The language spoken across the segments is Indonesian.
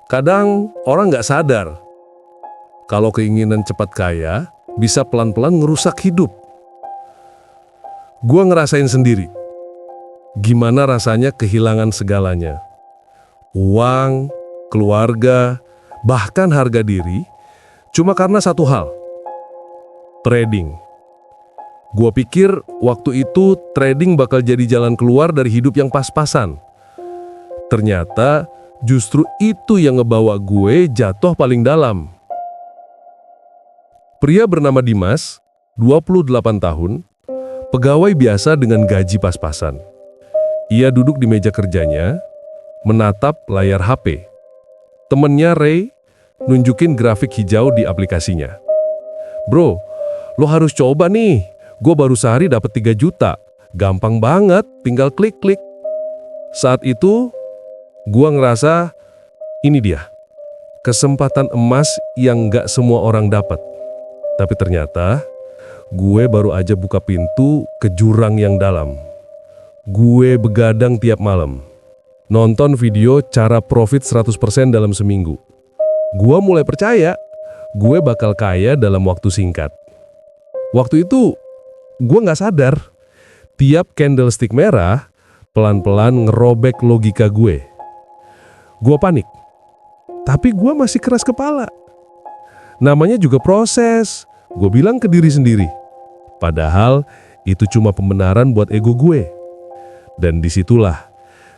Kadang orang nggak sadar kalau keinginan cepat kaya bisa pelan-pelan ngerusak hidup. Gua ngerasain sendiri gimana rasanya kehilangan segalanya. Uang, keluarga, bahkan harga diri, cuma karena satu hal, trading. Gua pikir waktu itu trading bakal jadi jalan keluar dari hidup yang pas-pasan. Ternyata justru itu yang ngebawa gue jatuh paling dalam. Pria bernama Dimas, 28 tahun, pegawai biasa dengan gaji pas-pasan. Ia duduk di meja kerjanya, menatap layar HP. Temennya Ray nunjukin grafik hijau di aplikasinya. "Bro, lo harus coba nih. Gue baru sehari dapat 3 juta. Gampang banget, tinggal klik-klik." Saat itu, gue ngerasa ini dia, kesempatan emas yang gak semua orang dapat. Tapi ternyata, gue baru aja buka pintu ke jurang yang dalam. Gue begadang tiap malam, nonton video cara profit 100% dalam seminggu. Gue mulai percaya, gue bakal kaya dalam waktu singkat. Waktu itu, gue gak sadar, tiap candlestick merah pelan-pelan ngerobek logika gue. Gue panik, tapi gue masih keras kepala. Namanya juga proses, gue bilang ke diri sendiri. Padahal itu cuma pembenaran buat ego gue. Dan disitulah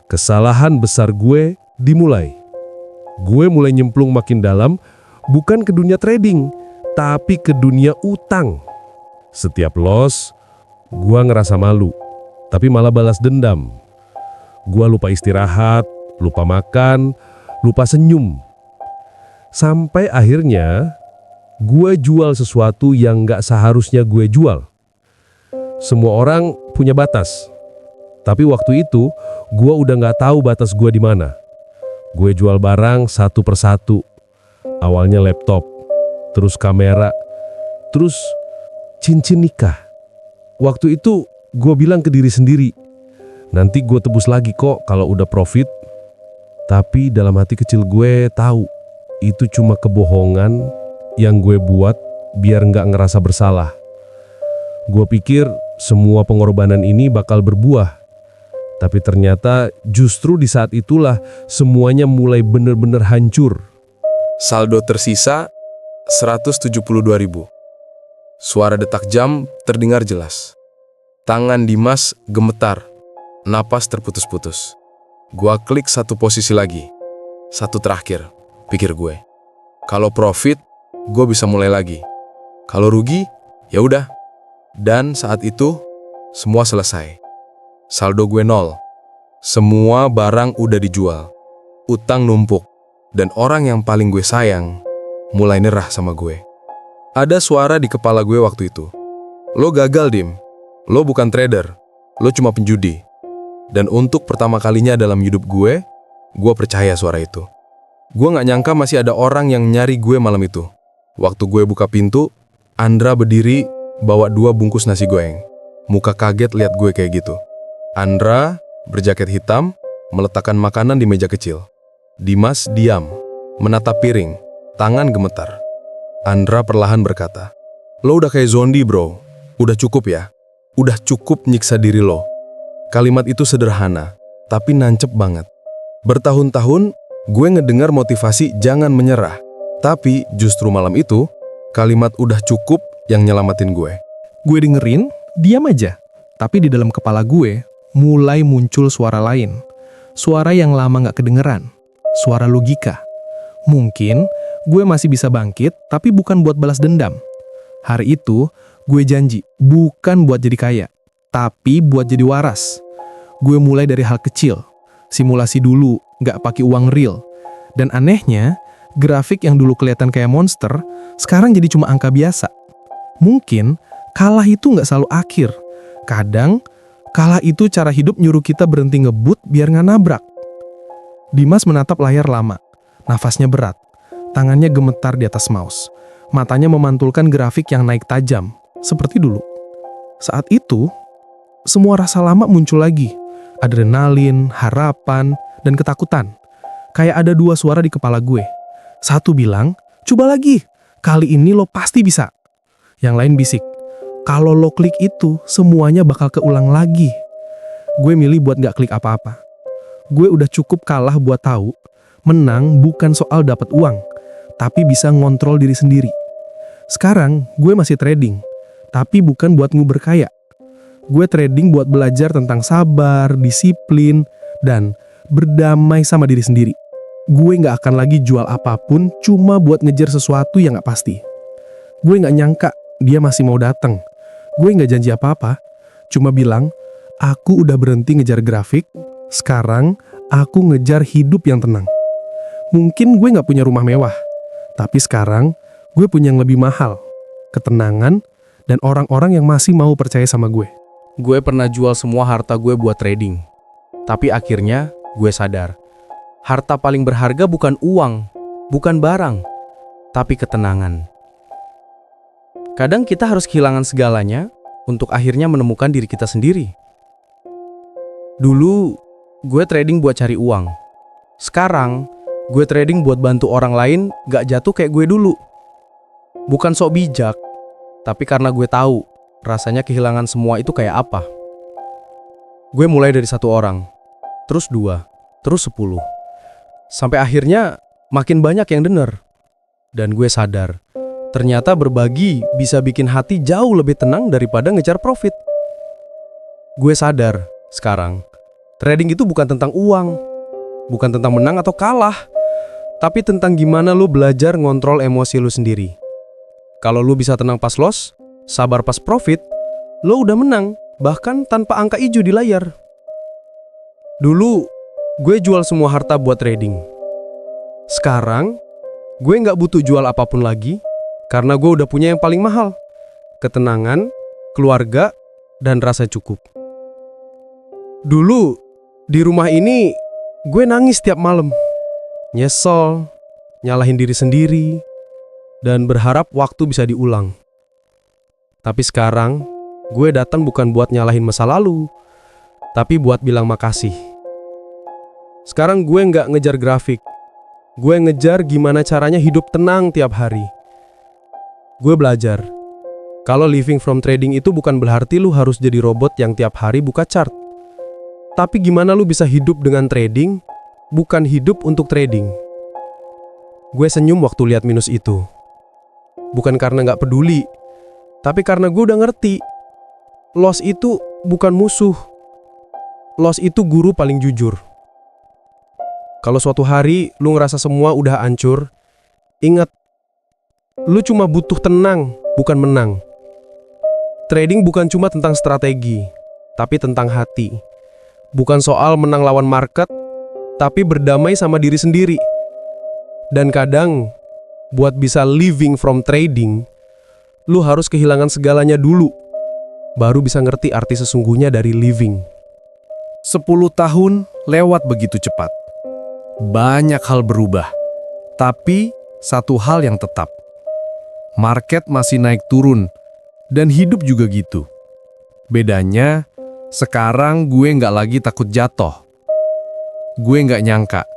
kesalahan besar gue dimulai. Gue mulai nyemplung makin dalam, bukan ke dunia trading, tapi ke dunia utang. Setiap loss, gue ngerasa malu, tapi malah balas dendam. Gue lupa istirahat, lupa makan, lupa senyum. Sampai akhirnya, gue jual sesuatu yang gak seharusnya gue jual. Semua orang punya batas. Tapi waktu itu, gue udah gak tahu batas gue di mana. Gue jual barang satu persatu. Awalnya laptop, terus kamera, terus cincin nikah. Waktu itu, gue bilang ke diri sendiri, nanti gue tebus lagi kok kalau udah profit. Tapi dalam hati kecil gue tahu, itu cuma kebohongan yang gue buat biar gak ngerasa bersalah. Gue pikir semua pengorbanan ini bakal berbuah. Tapi ternyata justru di saat itulah semuanya mulai bener-bener hancur. Saldo tersisa 172.000. Suara detak jam terdengar jelas. Tangan Dimas gemetar, napas terputus-putus. Gua klik satu posisi lagi. Satu terakhir, pikir gue. Kalau profit, gue bisa mulai lagi. Kalau rugi, ya udah. Dan saat itu, semua selesai. Saldo gue 0. Semua barang udah dijual. Utang numpuk. Dan orang yang paling gue sayang mulai nyerah sama gue. Ada suara di kepala gue waktu itu. Lo gagal, Dim. Lo bukan trader. Lo cuma penjudi. Dan untuk pertama kalinya dalam hidup gue percaya suara itu. Gue gak nyangka masih ada orang yang nyari gue malam itu. Waktu gue buka pintu, Andra berdiri bawa 2 bungkus nasi goreng. Muka kaget lihat gue kayak gitu. Andra berjaket hitam, meletakkan makanan di meja kecil. Dimas diam, menatap piring, tangan gemetar. Andra perlahan berkata, "Lo udah kayak zombie, bro. Udah cukup ya. Udah cukup nyiksa diri lo." Kalimat itu sederhana, tapi nancep banget. Bertahun-tahun, gue ngedengar motivasi jangan menyerah. Tapi justru malam itu, kalimat udah cukup yang nyelamatin gue. Gue dengerin, diam aja. Tapi di dalam kepala gue, mulai muncul suara lain. Suara yang lama gak kedengeran. Suara logika. Mungkin gue masih bisa bangkit, tapi bukan buat balas dendam. Hari itu, gue janji bukan buat jadi kaya, tapi buat jadi waras. Gue mulai dari hal kecil. Simulasi dulu, gak pakai uang real. Dan anehnya, grafik yang dulu kelihatan kayak monster, sekarang jadi cuma angka biasa. Mungkin, kalah itu gak selalu akhir. Kadang, kalah itu cara hidup nyuruh kita berhenti ngebut biar gak nabrak. Dimas menatap layar lama. Nafasnya berat. Tangannya gemetar di atas mouse. Matanya memantulkan grafik yang naik tajam, seperti dulu. Saat itu, semua rasa lama muncul lagi. Adrenalin, harapan, dan ketakutan. Kayak ada dua suara di kepala gue. Satu bilang, coba lagi, kali ini lo pasti bisa. Yang lain bisik, kalau lo klik itu, semuanya bakal keulang lagi. Gue milih buat gak klik apa-apa. Gue udah cukup kalah buat tahu, menang bukan soal dapat uang, tapi bisa ngontrol diri sendiri. Sekarang, gue masih trading, tapi bukan buat nguber kaya. Gue trading buat belajar tentang sabar, disiplin, dan berdamai sama diri sendiri. Gue gak akan lagi jual apapun cuma buat ngejar sesuatu yang gak pasti. Gue gak nyangka dia masih mau datang. Gue gak janji apa-apa, cuma bilang, aku udah berhenti ngejar grafik, sekarang aku ngejar hidup yang tenang. Mungkin gue gak punya rumah mewah, tapi sekarang gue punya yang lebih mahal, ketenangan, dan orang-orang yang masih mau percaya sama gue. Gue pernah jual semua harta gue buat trading. Tapi akhirnya gue sadar, harta paling berharga bukan uang, bukan barang, tapi ketenangan. Kadang kita harus kehilangan segalanya untuk akhirnya menemukan diri kita sendiri. Dulu, gue trading buat cari uang. Sekarang, gue trading buat bantu orang lain gak jatuh kayak gue dulu. Bukan sok bijak, tapi karena gue tahu rasanya kehilangan semua itu kayak apa. Gue mulai dari 1 orang, terus 2, terus 10. Sampai akhirnya makin banyak yang denger. Dan gue sadar, ternyata berbagi bisa bikin hati jauh lebih tenang daripada ngejar profit. Gue sadar sekarang, trading itu bukan tentang uang, bukan tentang menang atau kalah, tapi tentang gimana lu belajar ngontrol emosi lu sendiri. Kalau lu bisa tenang pas loss, sabar pas profit, lu udah menang, bahkan tanpa angka hijau di layar. Dulu, gue jual semua harta buat trading. Sekarang, gue gak butuh jual apapun lagi, karena gue udah punya yang paling mahal. Ketenangan, keluarga, dan rasa cukup. Dulu, di rumah ini, gue nangis tiap malam. Nyesel, nyalahin diri sendiri, dan berharap waktu bisa diulang. Tapi sekarang, gue datang bukan buat nyalahin masa lalu, tapi buat bilang makasih. Sekarang gue nggak ngejar grafik. Gue ngejar gimana caranya hidup tenang tiap hari. Gue belajar, kalau living from trading itu bukan berarti lu harus jadi robot yang tiap hari buka chart. Tapi gimana lu bisa hidup dengan trading, bukan hidup untuk trading. Gue senyum waktu lihat minus itu. Bukan karena nggak peduli, tapi karena gue udah ngerti, loss itu bukan musuh. Loss itu guru paling jujur. Kalau suatu hari lu ngerasa semua udah hancur, ingat, lu cuma butuh tenang, bukan menang. Trading bukan cuma tentang strategi, tapi tentang hati. Bukan soal menang lawan market, tapi berdamai sama diri sendiri. Dan kadang, buat bisa living from trading, lu harus kehilangan segalanya dulu, baru bisa ngerti arti sesungguhnya dari living. 10 tahun lewat begitu cepat. Banyak hal berubah, tapi satu hal yang tetap. Market masih naik turun, dan hidup juga gitu. Bedanya, sekarang gue nggak lagi takut jatuh. Gue nggak nyangka,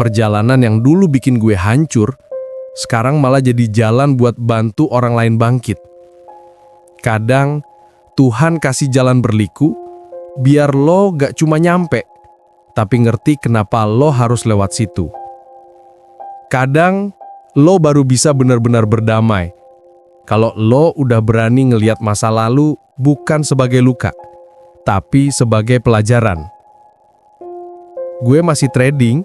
perjalanan yang dulu bikin gue hancur, sekarang malah jadi jalan buat bantu orang lain bangkit. Kadang, Tuhan kasih jalan berliku, biar lo gak cuma nyampe, tapi ngerti kenapa lo harus lewat situ. Kadang, lo baru bisa benar-benar berdamai, kalau lo udah berani ngelihat masa lalu bukan sebagai luka, tapi sebagai pelajaran. Gue masih trading,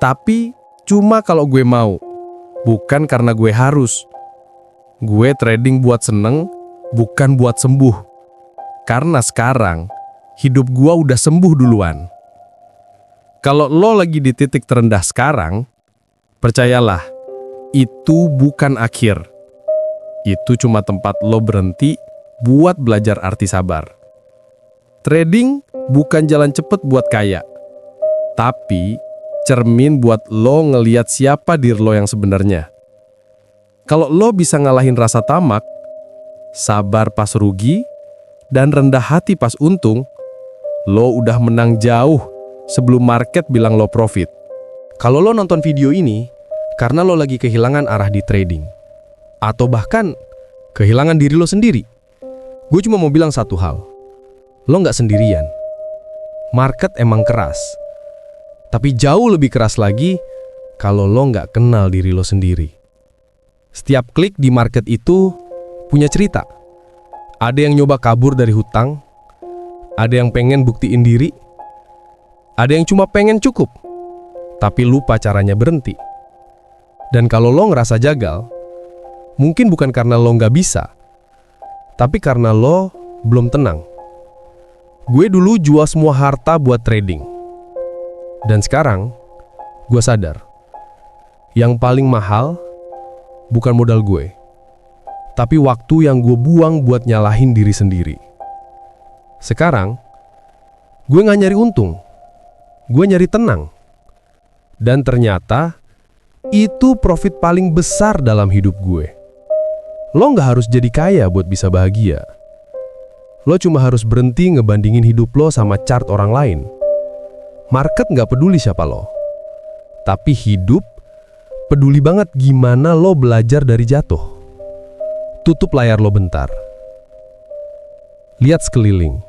tapi cuma kalau gue mau, bukan karena gue harus. Gue trading buat seneng, bukan buat sembuh. Karena sekarang, hidup gue udah sembuh duluan. Kalau lo lagi di titik terendah sekarang, percayalah, itu bukan akhir. Itu cuma tempat lo berhenti buat belajar arti sabar. Trading bukan jalan cepet buat kaya, tapi cermin buat lo ngeliat siapa diri lo yang sebenarnya. Kalau lo bisa ngalahin rasa tamak, sabar pas rugi, dan rendah hati pas untung, lo udah menang jauh sebelum market bilang lo profit. Kalau lo nonton video ini karena lo lagi kehilangan arah di trading, atau bahkan kehilangan diri lo sendiri, gue cuma mau bilang satu hal. Lo nggak sendirian. Market emang keras, tapi jauh lebih keras lagi kalau lo nggak kenal diri lo sendiri. Setiap klik di market itu punya cerita. Ada yang nyoba kabur dari hutang, ada yang pengen buktiin diri, ada yang cuma pengen cukup, tapi lupa caranya berhenti. Dan kalau lo ngerasa jagal, mungkin bukan karena lo nggak bisa, tapi karena lo belum tenang. Gue dulu jual semua harta buat trading. Dan sekarang, gue sadar, yang paling mahal bukan modal gue, tapi waktu yang gue buang buat nyalahin diri sendiri. Sekarang, gue nggak nyari untung, gue nyari tenang. Dan ternyata, itu profit paling besar dalam hidup gue. Lo nggak harus jadi kaya buat bisa bahagia. Lo cuma harus berhenti ngebandingin hidup lo sama chart orang lain. Market nggak peduli siapa lo. Tapi hidup peduli banget gimana lo belajar dari jatuh. Tutup layar lo bentar. Lihat sekeliling.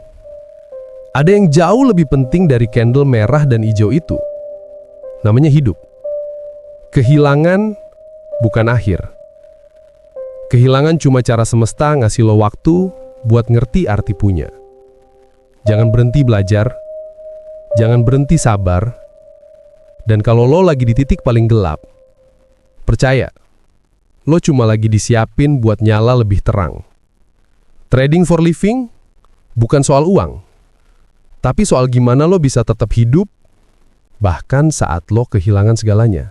Ada yang jauh lebih penting dari candle merah dan hijau itu. Namanya hidup. Kehilangan bukan akhir. Kehilangan cuma cara semesta ngasih lo waktu buat ngerti arti punya. Jangan berhenti belajar, jangan berhenti sabar, dan kalau lo lagi di titik paling gelap, percaya, lo cuma lagi disiapin buat nyala lebih terang. Trading for living bukan soal uang, tapi soal gimana lo bisa tetap hidup, bahkan saat lo kehilangan segalanya.